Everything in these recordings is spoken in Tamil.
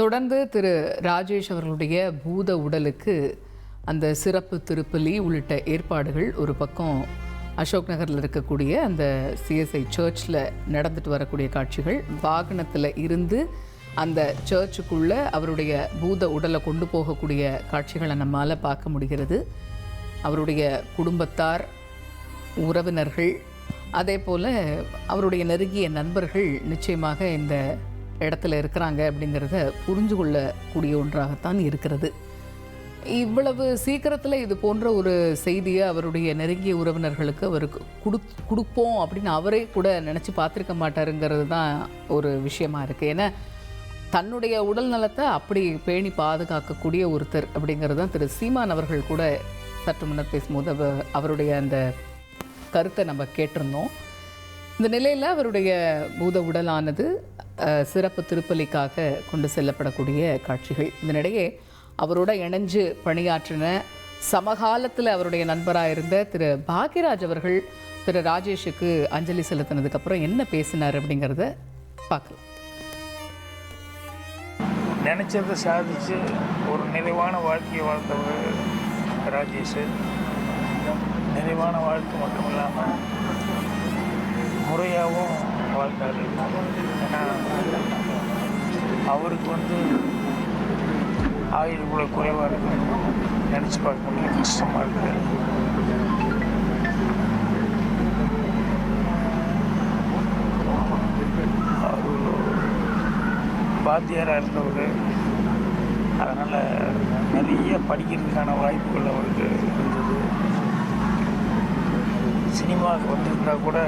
தொடர்ந்து திரு ராஜேஷ் அவர்களுடைய பூத உடலுக்கு அந்த சிறப்பு திருப்பலி உள்ளிட்ட ஏற்பாடுகள் ஒரு பக்கம் அசோக் நகரில் இருக்கக்கூடிய அந்த சிஎஸ்ஐ சர்ச்சில் நடந்துட்டு வரக்கூடிய காட்சிகள், வாகனத்தில் இருந்து அந்த சர்ச்சுக்குள்ளே அவருடைய பூத உடலை கொண்டு போகக்கூடிய காட்சிகளை நம்மால் பார்க்க முடிகிறது. அவருடைய குடும்பத்தார், உறவினர்கள், அதே போல் அவருடைய நெருங்கிய நண்பர்கள் நிச்சயமாக இந்த இடத்துல இருக்கிறாங்க அப்படிங்கிறத புரிஞ்சு கொள்ளக்கூடிய ஒன்றாகத்தான் இருக்கிறது. இவ்வளவு சீக்கிரத்தில் இது போன்ற ஒரு செய்தியை அவருடைய நெருங்கிய உறவினர்களுக்கு அவருக்கு கொடுப்போம் அப்படின்னு அவரே கூட நினச்சி பார்த்துருக்க மாட்டாருங்கிறது தான் ஒரு விஷயமா இருக்குது. ஏன்னா தன்னுடைய உடல் நலத்தை அப்படி பேணி பாதுகாக்கக்கூடிய ஒருத்தர் அப்படிங்கிறது தான் திரு சீமான் அவர்கள் கூட சற்று முன்னர் பேசும்போது அவருடைய அந்த கருத்தை நம்ம கேட்டிருந்தோம். இந்த நிலையில் அவருடைய பூத உடலானது சிறப்பு திருப்பலிக்காக கொண்டு செல்லப்படக்கூடிய காட்சிகள். இதனிடையே அவரோட இணைஞ்சு பணியாற்றின சமகாலத்தில் அவருடைய நண்பராக இருந்த திரு பாக்யராஜ் அவர்கள் திரு ராஜேஷுக்கு அஞ்சலி செலுத்தினதுக்கப்புறம் என்ன பேசினார் அப்படிங்கிறத பார்க்கலாம். நினச்சதை சாதித்து ஒரு நிறைவான வாழ்க்கையை வாழ்ந்தவர் ராஜேஷ். நிறைவான வாழ்க்கை மட்டும் இல்லாமல் முறையாகவும் வாழ்ந்தார். ஏன்னா அவருக்கு ஆயுள் கூட குறைவாக இருக்குன்னு நினச்சி பார்க்க முடியல, கஷ்டமாக இருக்குது. அவர் வாத்தியாராக இருந்தவர், அதனால் நிறைய படிக்கிறதுக்கான வாய்ப்புகள் அவருக்கு இருந்தது. சினிமாவுக்கு வந்திருந்தால் கூட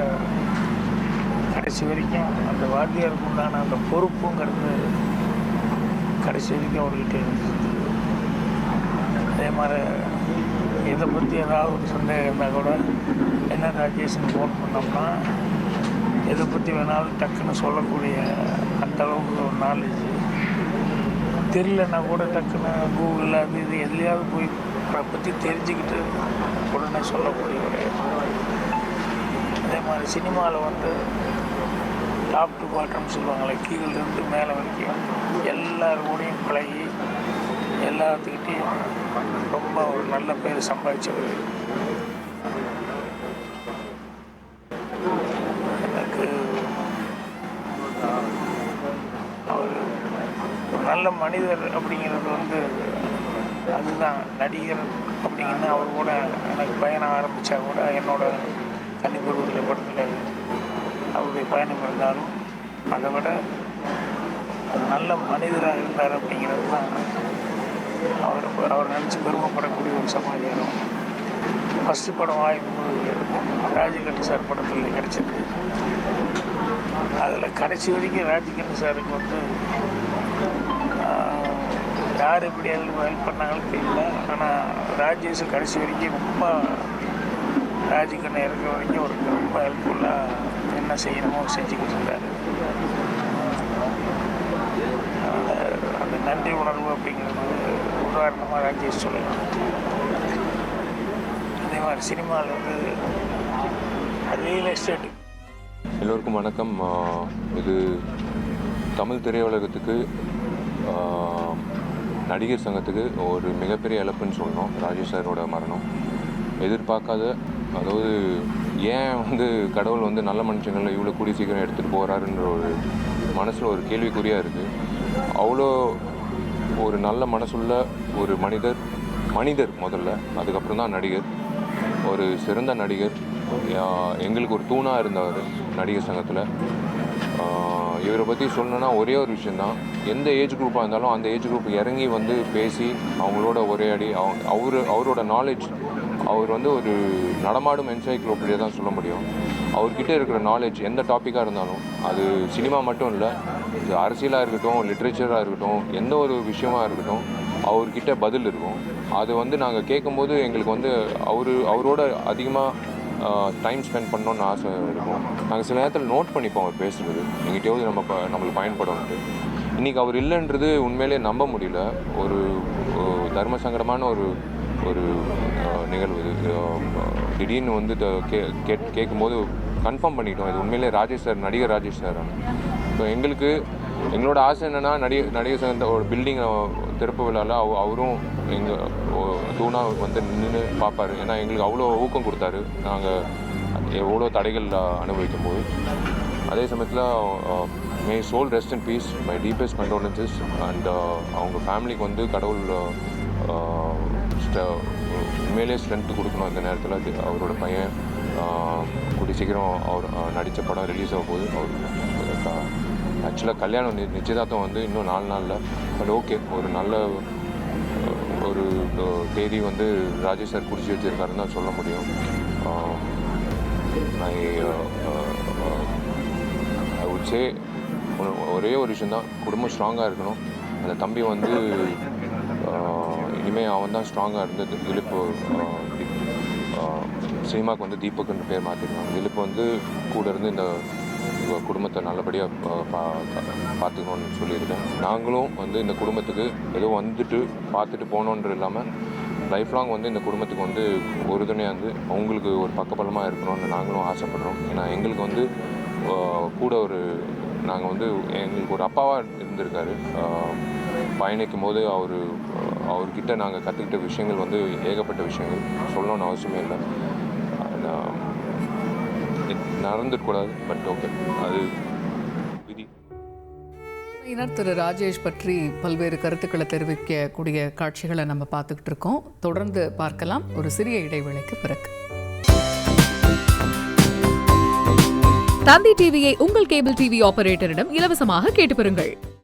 கடைசி வரைக்கும் அந்த வாத்தியாருக்கு உண்டான அந்த பொறுப்புங்கிறது கடைசி வரைக்கும் அவர்கிட்ட இருந்தது. அதே மாதிரி இதை பற்றி ஏதாவது ஒரு சந்தேகம் இருந்தால் கூட என்ன ராஜேஷன் ஃபோன் பண்ணோம்னா எதை பற்றி வேணாலும் டக்குன்னு சொல்லக்கூடிய அந்த அளவுக்கு ஒரு நாலேஜ். தெரியலன்னா கூட டக்குன்னு கூகுளில் அது இது எதுலையாவது போய் அதை பற்றி தெரிஞ்சுக்கிட்டு உடனே சொல்லக்கூடிய ஒரு. அதே மாதிரி சினிமாவில் டாப் டு பாட்டம் சொல்லுவாங்களே, கீழிருந்து மேலே வரைக்கும் எல்லாருக்கூடையும் பழகி எல்லாத்துக்கிட்டையும் ரொம்ப ஒரு நல்ல பேர் சம்பாதிச்சவர். எனக்கு அவர் ஒரு நல்ல மனிதர் அப்படிங்கிறது அதுதான். நடிகர் அப்படிங்கன்னா அவர் கூட எனக்கு பயணம் ஆரம்பித்தா கூட என்னோட கன்னிப்பருவத்தில் படத்தில் அவருடைய பயணம் இருந்தாலும் அதை விட நல்ல மனிதராக இருந்தார் அப்படிங்கிறது தான் அவர் நினச்சி பெருமைப்படக்கூடிய ஒரு சமாச்சாரம். ஃபஸ்ட்டு படம் வாய்ப்பு ராஜகண்ணு சார் படத்தில் கிடச்சிது. அதில் கடைசி வரைக்கும் ராஜகண்ணு சாருக்கு யார் எப்படி ஹெல்ப் பண்ணாங்களும் தெரியல. ஆனால் ராஜேஷ் கடைசி வரைக்கும் ரொம்ப ராஜகண்ணை இருக்க வரைக்கும் அவருக்கு ரொம்ப ஹெல்ப்ஃபுல்லாக என்ன செய்யணுமோ செஞ்சுக்கிட்டு இருந்தார். அந்த நன்றி உணர்வு அப்படிங்கிறது உதாரணமாக ராஜேஷ் சொல்லலாம். அதே மாதிரி சினிமாவில் ரியல் எஸ்டேட். எல்லோருக்கும் வணக்கம். இது தமிழ் திரையுலகத்துக்கு, நடிகர் சங்கத்துக்கு ஒரு மிகப்பெரிய இழப்புன்னு சொல்லணும். ராஜேஷ் சாரோட மரணம் எதிர்பார்க்காத, அதாவது ஏன் கடவுள் நல்ல மனுஷங்களை இவ்வளோ கூடி சீக்கிரம் எடுத்துகிட்டு போகிறாருன்ற ஒரு மனசில் ஒரு கேள்விக்குறியாக இருக்குது. அவ்வளோ ஒரு நல்ல மனசுள்ள ஒரு மனிதர் முதல்ல, அதுக்கப்புறம் தான் நடிகர். ஒரு சிறந்த நடிகர், எங்களுக்கு ஒரு தூணாக இருந்தவர் நடிகர் சங்கத்தில். இவரை பற்றி சொல்லணுன்னா ஒரே ஒரு விஷயந்தான், எந்த ஏஜ் குரூப்பாக இருந்தாலும் அந்த ஏஜ் குரூப் இறங்கி பேசி அவங்களோட உரையாடி அவரோட நாலேஜ், அவர் ஒரு நடமாடும் என்சைக்ளோபீடியா தான் சொல்ல முடியும். அவர்கிட்ட இருக்கிற நாலேஜ் எந்த டாப்பிக்காக இருந்தாலும், அது சினிமா மட்டும் இல்லை, இது அரசியலாக இருக்கட்டும், லிட்ரேச்சராக இருக்கட்டும், எந்த ஒரு விஷயமாக இருக்கட்டும், அவர்கிட்ட பதில் இருக்கும். அது நாங்கள் கேட்கும்போது எங்களுக்கு அவரோட அதிகமாக டைம் ஸ்பெண்ட் பண்ணோன்னு ஆசை இருக்கும். நாங்கள் சில நேரத்தில் நோட் பண்ணிப்போம் அவர் பேசுகிறது, எங்கிட்டயாவது நம்மளுக்கு பயன்படும்ட்டு. இன்றைக்கி அவர் இல்லைன்றது உண்மையிலே நம்ப முடியல. ஒரு தர்ம சங்கடமான ஒரு நிகழ்வு இது. திடீர்னு கேட்கும்போது கன்ஃபார்ம் பண்ணிட்டோம், இது உண்மையிலே ராஜேஷ் சார், நடிகர் ராஜேஷ் சார். இப்போ எங்களுக்கு எங்களோட ஆசை என்னென்னா நடிகர் சங்க ஒரு பில்டிங் திறப்பு விழாவில் அவரும் எங்கள் தூணா வந்து நின்று பார்ப்பார். ஏன்னா எங்களுக்கு அவ்வளோ ஊக்கம் கொடுத்தாரு நாங்கள் எவ்வளோ தடைகள் அனுபவிக்கும் போது. அதே சமயத்தில் may soul rest in peace, my deepest condolences. And அவங்க ஃபேமிலிக்கு வந்து கடவுள் உண்மையிலே ஸ்ட்ரென்த்து கொடுக்கணும். இந்த நேரத்தில் அவரோட பையன் கூடிய சீக்கிரம் அவர் நடித்த படம் ரிலீஸ் ஆக போகுது. அவர் ஆக்சுவலாக கல்யாணம் நிச்சயதார்த்தம் வந்து இன்னும் 4 நாளில். பட் ஓகே, ஒரு நல்ல ஒரு தேதி வந்து ராஜேஷ் சார் குறித்து வச்சுருக்காருன்னு தான் சொல்ல முடியும். ஐ வுட் சே ஒரே ஒரு விஷயந்தான், குடும்பம் ஸ்ட்ராங்காக இருக்கணும். அந்த தம்பி வந்து இனிமேல் அவன் தான் ஸ்ட்ராங்காக இருந்து திலீப் சினிமாவுக்கு வந்து தீபக்குன்னு பேர் மாற்றிருக்காங்க. திலீப் வந்து கூட இருந்து இந்த குடும்பத்தை நல்லபடியாக பார்த்துக்கணுன்னு சொல்லியிருக்கேன். நாங்களும் வந்து இந்த குடும்பத்துக்கு ஏதோ வந்துட்டு பார்த்துட்டு போகணுன்ற இல்லாமல் லைஃப் லாங் வந்து இந்த குடும்பத்துக்கு வந்து உறுதுணையாக வந்து அவங்களுக்கு ஒரு பக்கபலமாக இருக்கணும்னு நாங்களும் ஆசைப்படுறோம். ஏன்னா எங்களுக்கு வந்து கூட நாங்கள் வந்து எங்களுக்கு ஒரு அப்பாவாக இருந்திருக்காரு. பயணிக்கும் போது அவர்கிட்ட நாங்கள் கற்றுக்கிட்ட விஷயங்கள் வந்து ஏகப்பட்ட விஷயங்கள் சொல்லணும்னு அவசியமே இல்லை. நடந்துடக்கூடாது, பட் ஓகே, அது விதி. திரு ராஜேஷ் பற்றி பல்வேறு கருத்துக்களை தெரிவிக்கக்கூடிய காட்சிகளை நம்ம பார்த்துக்கிட்டு இருக்கோம். தொடர்ந்து பார்க்கலாம் ஒரு சிறிய இடைவேளைக்கு பிறகு. தந்தி டிவியை உங்கள் கேபிள் டிவி ஆபரேட்டரிடம் இலவசமாக கேட்டு பெறுங்கள்.